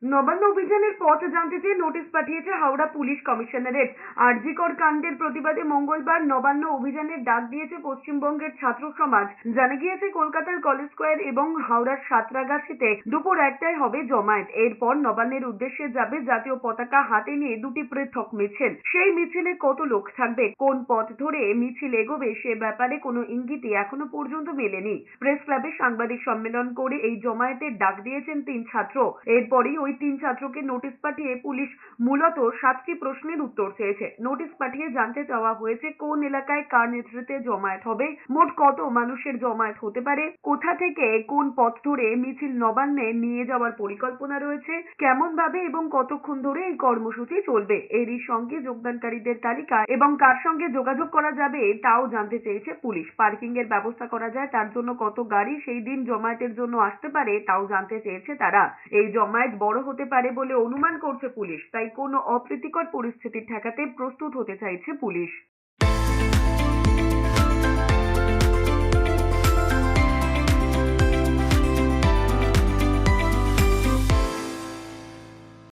নবান্ন অভিযানের পথ জানতে চেয়ে নোটিশ পাঠিয়েছে হাওড়া পুলিশ কমিশনারেট। আরজিকর কাণ্ডের প্রতিবাদে মঙ্গলবার নবান্ন অভিযানের ডাক দিয়েছে পশ্চিমবঙ্গের ছাত্র সমাজ। জানা গিয়েছে কলকাতার কলেজ স্কোয়ার এবং হাওড়ার সাঁতরাগাছিতে দুপুর 1টায় হবে জমায়েত। এরপর নবান্নের উদ্দেশ্যে যাবে জাতীয় পতাকা হাতে নিয়ে দুটি পৃথক মিছিল। সেই মিছিলে কত লোক থাকবে, কোন পথ ধরে মিছিল এগোবে সে ব্যাপারে কোনো ইঙ্গিতই এখনো পর্যন্ত মেলেনি। প্রেস ক্লাবে সাংবাদিক সম্মেলন করে এই জমায়েতের ডাক দিয়েছেন 3 ছাত্র। এরপরই ওই 3 ছাত্রকে নোটিশ পাঠিয়ে পুলিশ মূলত 7টি প্রশ্নের উত্তর চেয়েছে। নোটিশ পাঠিয়ে জানতে চাওয়া হয়েছে কোন এলাকায় কার নেতৃত্বে জমায়েত হবে, মোট কত মানুষের জমায়েত হতে পারে, কোথা থেকে কোন পথ ধরে মিছিল নবান্নে নিয়ে যাওয়ার পরিকল্পনা রয়েছে, কেমন ভাবে এবং কতক্ষণ ধরে এই কর্মসূচি চলবে। এরই সঙ্গে যোগদানকারীদের তালিকা এবং কার সঙ্গে যোগাযোগ করা যাবে তাও জানতে চেয়েছে পুলিশ। পার্কিং এর ব্যবস্থা করা যায় তার জন্য কত গাড়ি সেই দিন জমায়েতের জন্য আসতে পারে তাও জানতে চেয়েছে তারা। এই জমায়েত বড় হতে পারে বলে অনুমান করছে পুলিশ, তাই কোনো অপ্রীতিকর পরিস্থিতি ঠেকাতে প্রস্তুত হতে চাইছে পুলিশ।